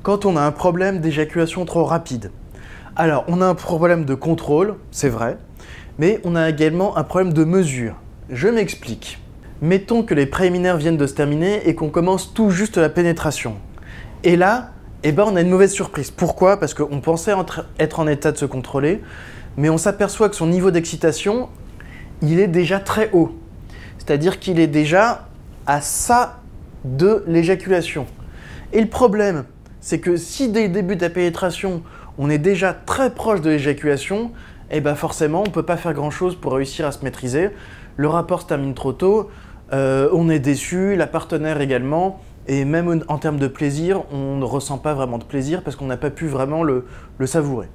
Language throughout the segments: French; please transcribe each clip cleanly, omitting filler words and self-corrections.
quand on a un problème d'éjaculation trop rapide. Alors, on a un problème de contrôle, c'est vrai, mais on a également un problème de mesure. Je m'explique. Mettons que les préliminaires viennent de se terminer et qu'on commence tout juste la pénétration. Et là, on a une mauvaise surprise. Pourquoi? Parce qu'on pensait être en état de se contrôler, mais on s'aperçoit que son niveau d'excitation, il est déjà très haut. C'est-à-dire qu'il est déjà à ça de l'éjaculation. Et le problème, c'est que si dès le début de la pénétration, on est déjà très proche de l'éjaculation, forcément, on ne peut pas faire grand-chose pour réussir à se maîtriser. Le rapport se termine trop tôt, on est déçu, la partenaire également, et même en termes de plaisir, on ne ressent pas vraiment de plaisir parce qu'on n'a pas pu vraiment le savourer.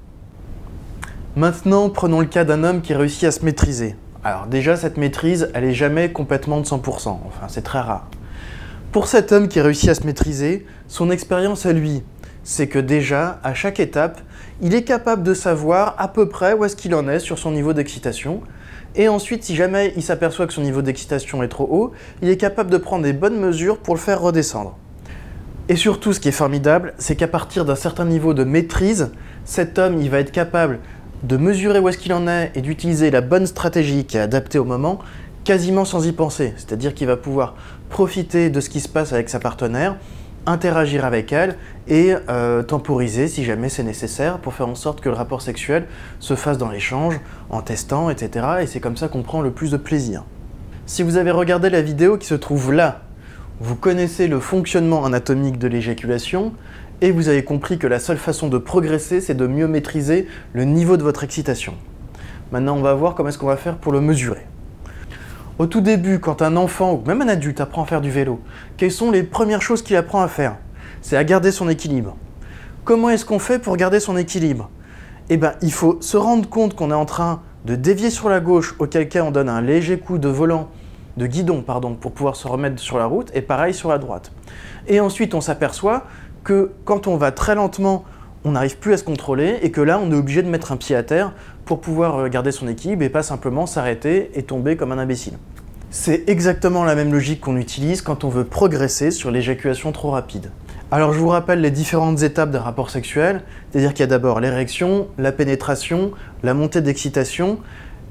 Maintenant, prenons le cas d'un homme qui réussit à se maîtriser. Alors déjà, cette maîtrise, elle n'est jamais complètement de 100%, enfin c'est très rare. Pour cet homme qui réussit à se maîtriser, son expérience à lui, c'est que déjà, à chaque étape, il est capable de savoir à peu près où est-ce qu'il en est sur son niveau d'excitation. Et ensuite, si jamais il s'aperçoit que son niveau d'excitation est trop haut, il est capable de prendre des bonnes mesures pour le faire redescendre. Et surtout, ce qui est formidable, c'est qu'à partir d'un certain niveau de maîtrise, cet homme, il va être capable de mesurer où est-ce qu'il en est et d'utiliser la bonne stratégie qui est adaptée au moment, quasiment sans y penser. C'est-à-dire qu'il va pouvoir profiter de ce qui se passe avec sa partenaire, interagir avec elle et temporiser si jamais c'est nécessaire pour faire en sorte que le rapport sexuel se fasse dans l'échange, en testant, etc. Et c'est comme ça qu'on prend le plus de plaisir. Si vous avez regardé la vidéo qui se trouve là, vous connaissez le fonctionnement anatomique de l'éjaculation et vous avez compris que la seule façon de progresser, c'est de mieux maîtriser le niveau de votre excitation. Maintenant, on va voir comment est-ce qu'on va faire pour le mesurer. Au tout début, quand un enfant ou même un adulte apprend à faire du vélo, quelles sont les premières choses qu'il apprend à faire? C'est à garder son équilibre. Comment est-ce qu'on fait pour garder son équilibre? Il faut se rendre compte qu'on est en train de dévier sur la gauche, auquel cas on donne un léger coup de guidon, pour pouvoir se remettre sur la route, et pareil sur la droite. Et ensuite, on s'aperçoit que quand on va très lentement, on n'arrive plus à se contrôler et que là, on est obligé de mettre un pied à terre pour pouvoir garder son équilibre et pas simplement s'arrêter et tomber comme un imbécile. C'est exactement la même logique qu'on utilise quand on veut progresser sur l'éjaculation trop rapide. Alors je vous rappelle les différentes étapes d'un rapport sexuel, c'est-à-dire qu'il y a d'abord l'érection, la pénétration, la montée d'excitation,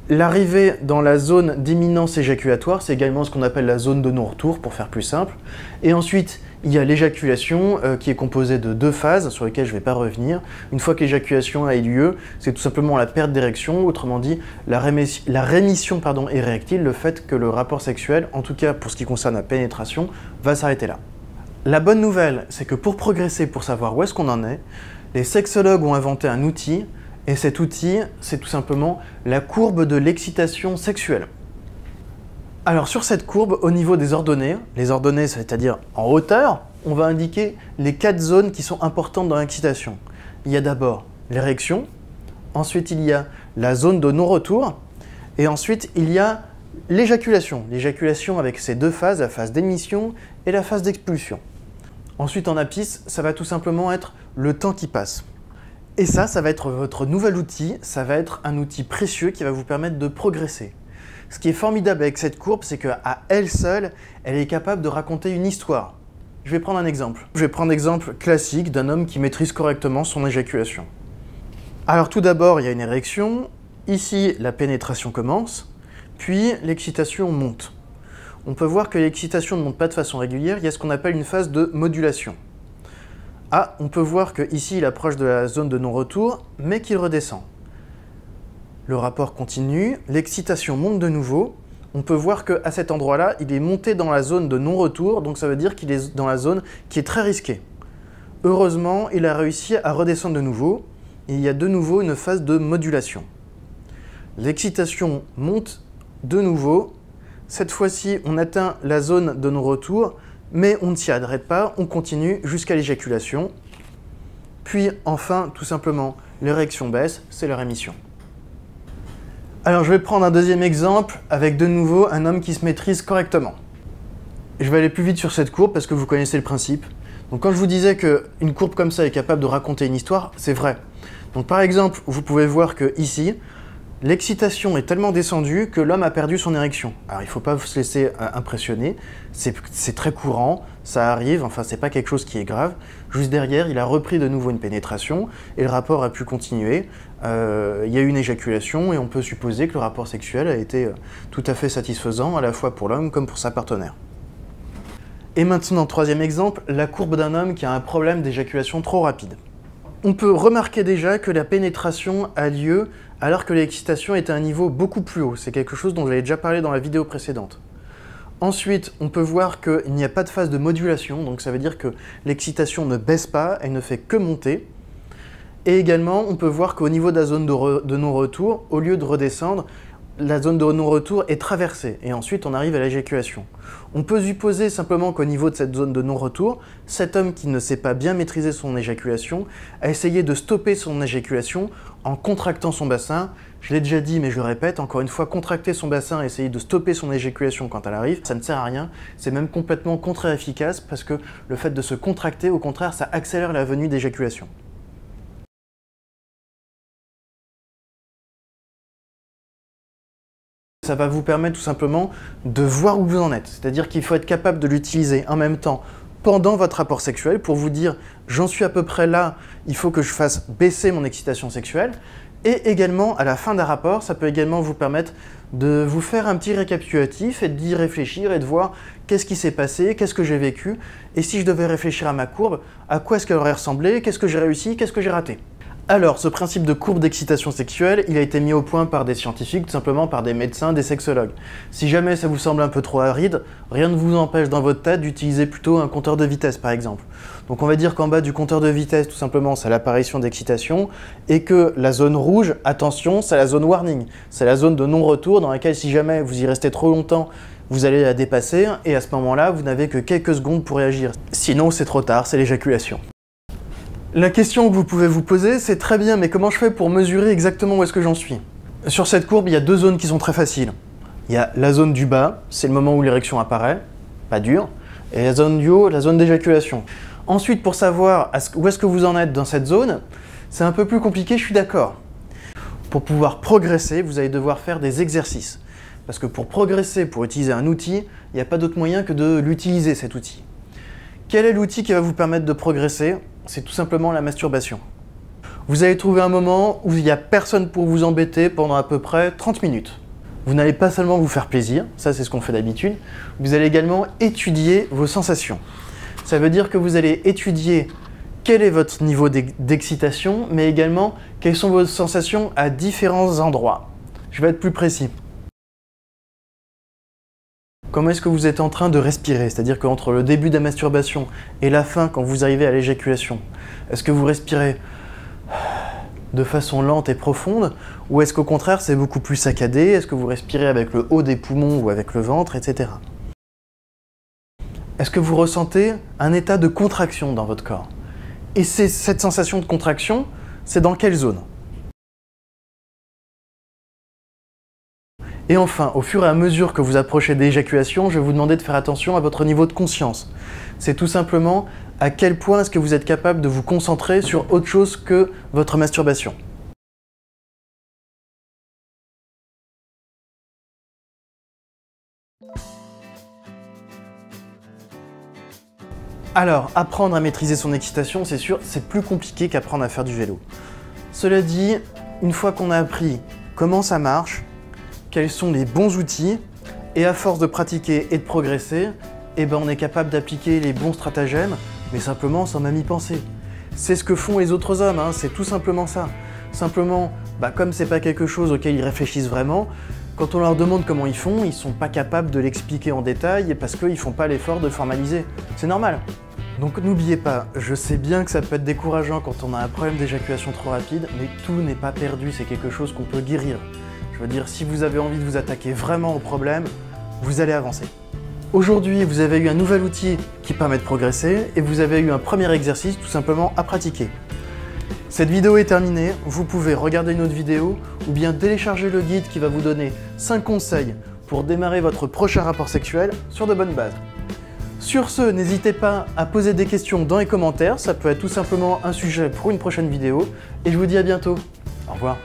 l'arrivée dans la zone d'imminence éjaculatoire, c'est également ce qu'on appelle la zone de non-retour pour faire plus simple, et ensuite il y a l'éjaculation qui est composée de deux phases sur lesquelles je ne vais pas revenir. Une fois que l'éjaculation a eu lieu, c'est tout simplement la perte d'érection, autrement dit la rémission érectile, le fait que le rapport sexuel, en tout cas pour ce qui concerne la pénétration, va s'arrêter là. La bonne nouvelle, c'est que pour progresser, pour savoir où est-ce qu'on en est, les sexologues ont inventé un outil, et cet outil, c'est tout simplement la courbe de l'excitation sexuelle. Alors sur cette courbe, au niveau des ordonnées, les ordonnées c'est-à-dire en hauteur, on va indiquer les 4 zones qui sont importantes dans l'excitation. Il y a d'abord l'érection, ensuite il y a la zone de non-retour, et ensuite il y a l'éjaculation. L'éjaculation avec ses deux phases, la phase d'émission et la phase d'expulsion. Ensuite en apis, ça va tout simplement être le temps qui passe. Et ça va être votre nouvel outil, ça va être un outil précieux qui va vous permettre de progresser. Ce qui est formidable avec cette courbe, c'est qu'à elle seule, elle est capable de raconter une histoire. Je vais prendre un exemple. Je vais prendre l'exemple classique d'un homme qui maîtrise correctement son éjaculation. Alors tout d'abord, il y a une érection. Ici, la pénétration commence, puis l'excitation monte. On peut voir que l'excitation ne monte pas de façon régulière, il y a ce qu'on appelle une phase de modulation. Ah, on peut voir qu'ici, il approche de la zone de non-retour, mais qu'il redescend. Le rapport continue, l'excitation monte de nouveau. On peut voir qu'à cet endroit-là, il est monté dans la zone de non-retour, donc ça veut dire qu'il est dans la zone qui est très risquée. Heureusement, il a réussi à redescendre de nouveau, et il y a de nouveau une phase de modulation. L'excitation monte de nouveau. Cette fois-ci, on atteint la zone de non-retour, mais on ne s'y arrête pas, on continue jusqu'à l'éjaculation. Puis enfin, tout simplement, l'érection baisse, c'est la rémission. Alors je vais prendre un deuxième exemple avec de nouveau un homme qui se maîtrise correctement. Je vais aller plus vite sur cette courbe parce que vous connaissez le principe. Donc quand je vous disais qu'une courbe comme ça est capable de raconter une histoire, c'est vrai. Donc par exemple, vous pouvez voir que ici, l'excitation est tellement descendue que l'homme a perdu son érection. Alors il ne faut pas se laisser impressionner, c'est très courant, ça arrive, enfin c'est pas quelque chose qui est grave. Juste derrière, il a repris de nouveau une pénétration et le rapport a pu continuer. Il y a eu une éjaculation et on peut supposer que le rapport sexuel a été tout à fait satisfaisant à la fois pour l'homme comme pour sa partenaire. Et maintenant, troisième exemple, la courbe d'un homme qui a un problème d'éjaculation trop rapide. On peut remarquer déjà que la pénétration a lieu alors que l'excitation est à un niveau beaucoup plus haut. C'est quelque chose dont j'avais déjà parlé dans la vidéo précédente. Ensuite, on peut voir qu'il n'y a pas de phase de modulation, donc ça veut dire que l'excitation ne baisse pas, elle ne fait que monter. Et également, on peut voir qu'au niveau de la zone de non-retour, au lieu de redescendre, la zone de non-retour est traversée, et ensuite on arrive à l'éjaculation. On peut supposer simplement qu'au niveau de cette zone de non-retour, cet homme qui ne sait pas bien maîtriser son éjaculation a essayé de stopper son éjaculation en contractant son bassin. Je l'ai déjà dit, mais je le répète, encore une fois, contracter son bassin et essayer de stopper son éjaculation quand elle arrive, ça ne sert à rien, c'est même complètement contre-efficace parce que le fait de se contracter, au contraire, ça accélère la venue d'éjaculation. Ça va vous permettre tout simplement de voir où vous en êtes, c'est-à-dire qu'il faut être capable de l'utiliser en même temps pendant votre rapport sexuel pour vous dire « j'en suis à peu près là, il faut que je fasse baisser mon excitation sexuelle ». Et également, à la fin d'un rapport, ça peut également vous permettre de vous faire un petit récapitulatif et d'y réfléchir et de voir qu'est-ce qui s'est passé, qu'est-ce que j'ai vécu, et si je devais réfléchir à ma courbe, à quoi est-ce qu'elle aurait ressemblé, qu'est-ce que j'ai réussi, qu'est-ce que j'ai raté. Alors, ce principe de courbe d'excitation sexuelle, il a été mis au point par des scientifiques, tout simplement par des médecins, des sexologues. Si jamais ça vous semble un peu trop aride, rien ne vous empêche dans votre tête d'utiliser plutôt un compteur de vitesse, par exemple. Donc on va dire qu'en bas du compteur de vitesse, tout simplement, c'est l'apparition d'excitation, et que la zone rouge, attention, c'est la zone warning. C'est la zone de non-retour dans laquelle, si jamais vous y restez trop longtemps, vous allez la dépasser, et à ce moment-là, vous n'avez que quelques secondes pour réagir. Sinon, c'est trop tard, c'est l'éjaculation. La question que vous pouvez vous poser, c'est très bien, mais comment je fais pour mesurer exactement où est-ce que j'en suis? Sur cette courbe, il y a deux zones qui sont très faciles. Il y a la zone du bas, c'est le moment où l'érection apparaît, pas dur, et la zone du haut, la zone d'éjaculation. Ensuite, pour savoir où est-ce que vous en êtes dans cette zone, c'est un peu plus compliqué, je suis d'accord. Pour pouvoir progresser, vous allez devoir faire des exercices. Parce que pour progresser, pour utiliser un outil, il n'y a pas d'autre moyen que de l'utiliser, cet outil. Quel est l'outil qui va vous permettre de progresser? C'est tout simplement la masturbation. Vous allez trouver un moment où il n'y a personne pour vous embêter pendant à peu près 30 minutes. Vous n'allez pas seulement vous faire plaisir, ça c'est ce qu'on fait d'habitude, vous allez également étudier vos sensations. Ça veut dire que vous allez étudier quel est votre niveau d'excitation, mais également quelles sont vos sensations à différents endroits. Je vais être plus précis. Comment est-ce que vous êtes en train de respirer? C'est-à-dire qu'entre le début de la masturbation et la fin, quand vous arrivez à l'éjaculation, est-ce que vous respirez de façon lente et profonde, ou est-ce qu'au contraire c'est beaucoup plus saccadé? Est-ce que vous respirez avec le haut des poumons ou avec le ventre, etc. Est-ce que vous ressentez un état de contraction dans votre corps? Et cette sensation de contraction, c'est dans quelle zone? Et enfin, au fur et à mesure que vous approchez de l'éjaculation, je vais vous demander de faire attention à votre niveau de conscience. C'est tout simplement à quel point est-ce que vous êtes capable de vous concentrer sur autre chose que votre masturbation. Alors, apprendre à maîtriser son excitation, c'est sûr, c'est plus compliqué qu'apprendre à faire du vélo. Cela dit, une fois qu'on a appris comment ça marche, quels sont les bons outils, et à force de pratiquer et de progresser, eh ben on est capable d'appliquer les bons stratagèmes, mais simplement sans même y penser. C'est ce que font les autres hommes, hein, c'est tout simplement ça. Simplement, comme c'est pas quelque chose auquel ils réfléchissent vraiment, quand on leur demande comment ils font, ils sont pas capables de l'expliquer en détail parce qu'ils font pas l'effort de formaliser. C'est normal. Donc n'oubliez pas, je sais bien que ça peut être décourageant quand on a un problème d'éjaculation trop rapide, mais tout n'est pas perdu, c'est quelque chose qu'on peut guérir. Je veux dire, si vous avez envie de vous attaquer vraiment au problème, vous allez avancer. Aujourd'hui, vous avez eu un nouvel outil qui permet de progresser et vous avez eu un premier exercice tout simplement à pratiquer. Cette vidéo est terminée, vous pouvez regarder une autre vidéo ou bien télécharger le guide qui va vous donner 5 conseils pour démarrer votre prochain rapport sexuel sur de bonnes bases. Sur ce, n'hésitez pas à poser des questions dans les commentaires, ça peut être tout simplement un sujet pour une prochaine vidéo et je vous dis à bientôt. Au revoir.